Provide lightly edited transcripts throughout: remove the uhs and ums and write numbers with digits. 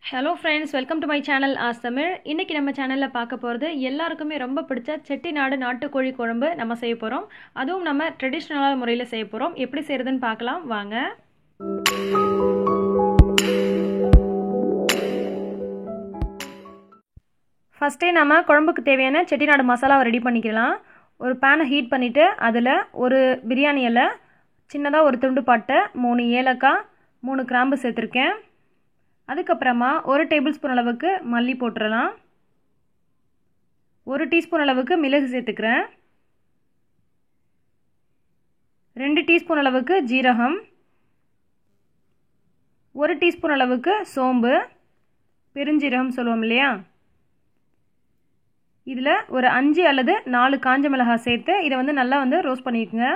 Hello friends, welcome to my channel Ask Tamil. இன்னைக்கு நம்ம சேனல்ல பார்க்க போறது எல்லாருக்குமே ரொம்ப பிடிச்ச செட்டிநாடு நாட்டுக்கோழி குழம்பு நம்ம செய்ய போறோம். அதுவும் நம்ம ட்ரெடிஷனல் முறையில் செய்ய போறோம். எப்படி செய்யறதுன்னு பார்க்கலாம் வாங்க. ஃபர்ஸ்டே நம்ம குழம்புக்கு தேவையான செட்டிநாடு மசாலாவை ரெடி பண்ணிக்கலாம். ஒரு பேனை ஹீட் பண்ணிட்டு அதில் ஒரு பிரியாணி இலை, சின்னதாக ஒரு துண்டு பட்டை, 3 ஏலக்காய், 3 கிராம்பு சேர்த்துருக்கேன். அதுக்கப்புறமா 1 டேபிள் ஸ்பூன் அளவுக்கு மல்லி போட்டுடலாம். 1 டீஸ்பூன் அளவுக்கு மிளகு சேர்த்துக்கிறேன். 2 டீஸ்பூன் அளவுக்கு ஜீரகம், 1 டீஸ்பூன் அளவுக்கு சோம்பு, பெருஞ்சீரகம் சொல்லுவோம் இல்லையா, இதில் ஒரு 5 அல்லது 4 காஞ்ச மிளகாய் சேர்த்து இதை நல்லா ரோஸ்ட் பண்ணிக்கோங்க.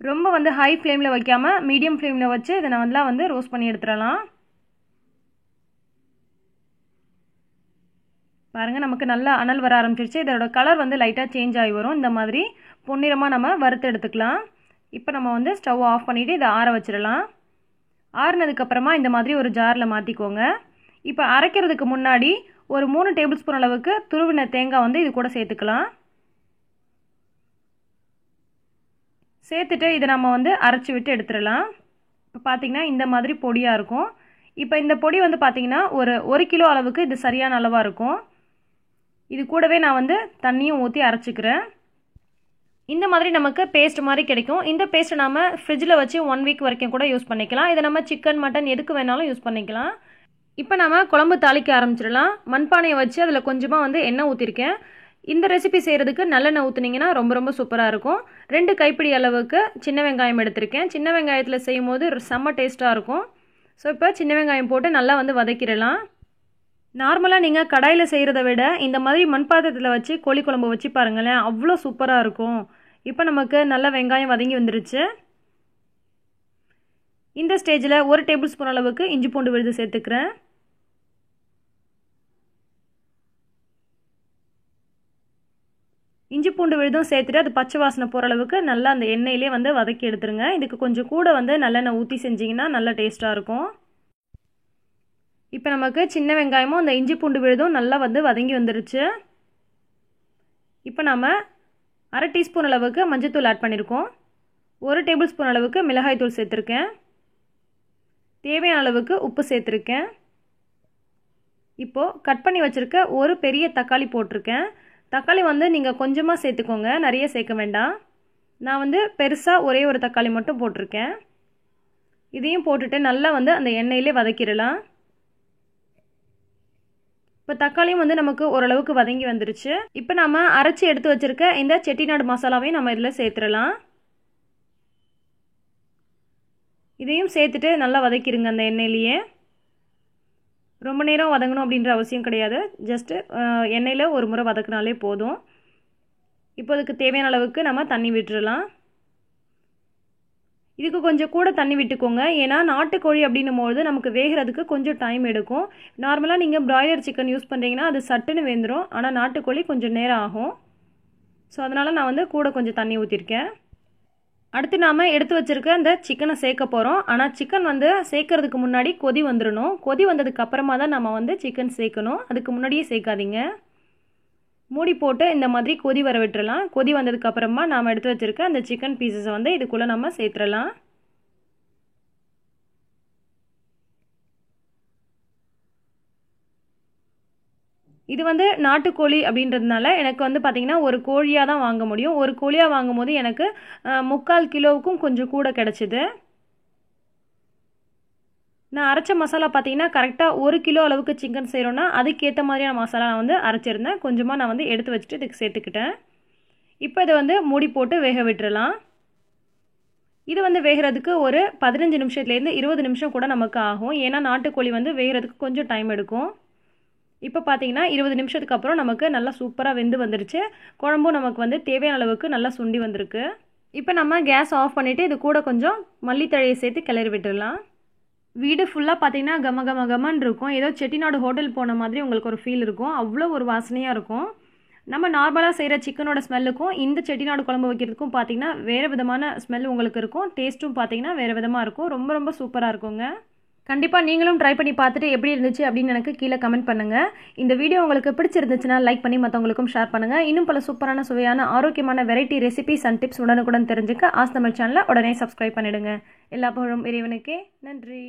ரொம்ப ஹை ஃப்ளேமில் வைக்காமல் மீடியம் ஃப்ளேமில் வச்சு இதை நல்லா ரோஸ்ட் பண்ணி எடுத்துடலாம். பாருங்கள், நமக்கு நல்லா அனல் வர ஆரம்பிச்சிருச்சு. இதோட கலர் லைட்டாக சேஞ்ச் ஆகி வரும். இந்த மாதிரி பொன்னிறமாக நம்ம வறுத்து எடுத்துக்கலாம். இப்போ நம்ம ஸ்டவ் ஆஃப் பண்ணிவிட்டு இதை ஆற வச்சிடலாம். ஆறுனதுக்கப்புறமா இந்த மாதிரி ஒரு ஜாரில் மாற்றிக்கோங்க. இப்போ அரைக்கிறதுக்கு முன்னாடி ஒரு 3 டேபிள் ஸ்பூன் அளவுக்கு துருவின தேங்காய் இது கூட சேர்த்துக்கலாம். சேர்த்துட்டு இதை நம்ம அரைச்சி விட்டு எடுத்துடலாம். இப்போ பார்த்திங்கன்னா இந்த மாதிரி பொடியாக இருக்கும். இப்போ இந்த பொடி பார்த்திங்கன்னா ஒரு 1 கிலோ அளவுக்கு இது சரியான அளவாக இருக்கும். இது கூடவே நான் தண்ணியும் ஊற்றி அரைச்சிக்கிறேன். இந்த மாதிரி நமக்கு பேஸ்ட் மாதிரி கிடைக்கும். இந்த பேஸ்ட்டை நம்ம ஃப்ரிட்ஜில் வச்சு 1 வீக் வரைக்கும் கூட யூஸ் பண்ணிக்கலாம். இதை நம்ம சிக்கன், மட்டன் எதுக்கு வேணாலும் யூஸ் பண்ணிக்கலாம். இப்போ நம்ம குழம்பு தாளிக்க ஆரம்பிச்சிடலாம். மண்பானையை வச்சு அதில் கொஞ்சமாக எண்ணெய் ஊற்றிருக்கேன். இந்த ரெசிபி செய்கிறதுக்கு நல்லெண்ணெய் ஊற்றுனீங்கன்னா ரொம்ப சூப்பராக இருக்கும். 2 கைப்பிடி அளவுக்கு சின்ன வெங்காயம் எடுத்திருக்கேன். சின்ன வெங்காயத்தில் செய்யும் போது செம்ம டேஸ்ட்டாக இருக்கும். ஸோ இப்போ சின்ன வெங்காயம் போட்டு நல்லா வதக்கிடலாம். நார்மலாக நீங்கள் கடாயில் செய்கிறத விட இந்த மாதிரி மண்பாத்திரத்தில் வச்சு கோழி குழம்பு வச்சு பாருங்களேன், அவ்வளோ சூப்பராக இருக்கும். இப்போ நமக்கு நல்லா வெங்காயம் வதங்கி வந்துருச்சு. இந்த ஸ்டேஜில் 1 டேபிள் ஸ்பூன் அளவுக்கு இஞ்சி பூண்டு விழுது சேர்த்துக்கிறேன். இஞ்சி பூண்டு விழுதும் சேர்த்துட்டு அது பச்சை வாசனை போகிற அளவுக்கு நல்லா அந்த எண்ணெயிலே வதக்கி எடுத்துருங்க. இதுக்கு கொஞ்சம் கூட நல்லெண்ணெய் ஊற்றி செஞ்சிங்கன்னா நல்லா டேஸ்ட்டாக இருக்கும். இப்போ நமக்கு சின்ன வெங்காயமும் அந்த இஞ்சி பூண்டு விழுதும் நல்லா வதங்கி வந்துருச்சு. இப்போ நம்ம 1/2 டீஸ்பூன் அளவுக்கு மஞ்சள்தூள் ஆட் பண்ணியிருக்கோம். 1 டேபிள் ஸ்பூன் அளவுக்கு மிளகாய்த்தூள் சேர்த்துருக்கேன். தேவையான அளவுக்கு உப்பு சேர்த்துருக்கேன். இப்போது கட் பண்ணி வச்சுருக்க ஒரு பெரிய தக்காளி போட்டிருக்கேன். தக்காளி நீங்கள் கொஞ்சமாக சேர்த்துக்கோங்க, நிறைய சேர்க்க வேண்டாம். நான் பெருசாக ஒரே ஒரு தக்காளி மட்டும் போட்டிருக்கேன். இதையும் போட்டுட்டு நல்லா அந்த எண்ணெயிலே வதக்கிடலாம். இப்போ தக்காளியும் நமக்கு ஓரளவுக்கு வதங்கி வந்துருச்சு. இப்போ நம்ம அரைச்சி எடுத்து வச்சுருக்க இந்த செட்டிநாடு மசாலாவையும் நம்ம இதில் சேர்த்துடலாம். இதையும் சேர்த்துட்டு நல்லா வதக்கிடுங்க அந்த எண்ணெயிலேயே. ரொம்ப நேரம் வதங்கணும் அப்படின்ற அவசியம் கிடையாது. ஜஸ்ட்டு எண்ணெயில் ஒரு முறை வதக்கினாலே போதும். இப்போ அதுக்கு தேவையான அளவுக்கு நம்ம தண்ணி விட்டுடலாம். இதுக்கு கொஞ்சம் கூட தண்ணி விட்டுக்கோங்க. ஏன்னா நாட்டுக்கோழி அப்படின்னும் போது நமக்கு வேகிறதுக்கு கொஞ்சம் டைம் எடுக்கும். நார்மலாக நீங்கள் பிராய்லர் சிக்கன் யூஸ் பண்ணுறீங்கன்னா அது சட்டுன்னு வெந்துடும். ஆனால் நாட்டுக்கோழி கொஞ்சம் நேரம் ஆகும். ஸோ அதனால் நான் கூட கொஞ்சம் தண்ணி ஊற்றிருக்கேன். அடுத்து நாம் எடுத்து வச்சுருக்க அந்த சிக்கனை சேர்க்க போகிறோம். ஆனால் சிக்கன் சேர்க்கறதுக்கு முன்னாடி கொதி வந்துடணும். கொதி வந்ததுக்கு அப்புறமா தான் நம்ம சிக்கன் சேர்க்கணும். அதுக்கு முன்னாடியே சேர்க்காதீங்க. மூடி போட்டு இந்த மாதிரி கொதி வர விட்டுறலாம். கொதி வந்ததுக்கு அப்புறமா நாம் எடுத்து வச்சுருக்க அந்த சிக்கன் பீசஸை இதுக்குள்ளே நம்ம சேர்த்துடலாம். இது நாட்டுக்கோழி அப்படின்றதுனால எனக்கு பார்த்திங்கன்னா ஒரு கோழியாக தான் வாங்க முடியும். ஒரு கோழியாக வாங்கும் போது எனக்கு 3/4 கிலோவுக்கும் கொஞ்சம் கூட கிடச்சிது. நான் அரைச்ச மசாலா பார்த்திங்கன்னா கரெக்டாக 1 கிலோ அளவுக்கு சிக்கன் செய்கிறோன்னா அதுக்கேற்ற மாதிரியான மசாலா நான் அரைச்சிருந்தேன். கொஞ்சமாக நான் எடுத்து வச்சுட்டு இதுக்கு சேர்த்துக்கிட்டேன். இப்போ இதை மூடி போட்டு வேக விட்டுறலாம். இது வேகிறதுக்கு ஒரு 15 நிமிஷத்துலேருந்து 20 நிமிஷம் கூட நமக்கு ஆகும். ஏன்னா நாட்டுக்கோழி வேகிறதுக்கு கொஞ்சம் டைம் எடுக்கும். இப்போ பார்த்தீங்கன்னா 20 நிமிஷத்துக்கு அப்புறம் நமக்கு நல்லா சூப்பராக வெந்து வந்துருச்சு. குழம்பும் நமக்கு தேவையான அளவுக்கு நல்லா சுண்டி வந்திருக்கு. இப்போ நம்ம கேஸ் ஆஃப் பண்ணிவிட்டு இது கூட கொஞ்சம் மல்லித்தழையை சேர்த்து கிளறி விட்டுடலாம். வீடு ஃபுல்லாக பார்த்தீங்கன்னா கமன்னு இருக்கும். ஏதோ செட்டிநாடு ஹோட்டல் போன மாதிரி உங்களுக்கு ஒரு ஃபீல் இருக்கும். அவ்வளோ ஒரு வாசனையாக இருக்கும். நம்ம நார்மலாக செய்கிற சிக்கனோட ஸ்மெல்லுக்கும் இந்த செட்டிநாடு குழம்பு வைக்கிறதுக்கும் பார்த்தீங்கன்னா வேறு விதமான ஸ்மெல் உங்களுக்கு இருக்கும். டேஸ்ட்டும் பார்த்தீங்கன்னா வேறு விதமாக இருக்கும். ரொம்ப சூப்பராக இருக்குங்க. கண்டிப்பாக நீங்களும் ட்ரை பண்ணி பார்த்துட்டு எப்படி இருந்துச்சு அப்படின்னு எனக்கு கீழே கமெண்ட் பண்ணுங்கள். இந்த வீடியோ உங்களுக்கு பிடிச்சிருந்துச்சுன்னா லைக் பண்ணி மற்றவங்களுக்கும் ஷேர் பண்ணுங்கள். இன்னும் பல சூப்பரான சுவையான ஆரோக்கியமான வெரைட்டி ரெசிபிஸ் அண்ட் டிப்ஸ் உடனுக்குடன் தெரிஞ்சுக்க ஆஸ் தமிழ் சேனலை உடனே சப்ஸ்கிரைப் பண்ணிடுங்க. எல்லா புகழும் இறைவனுக்கே. நன்றி.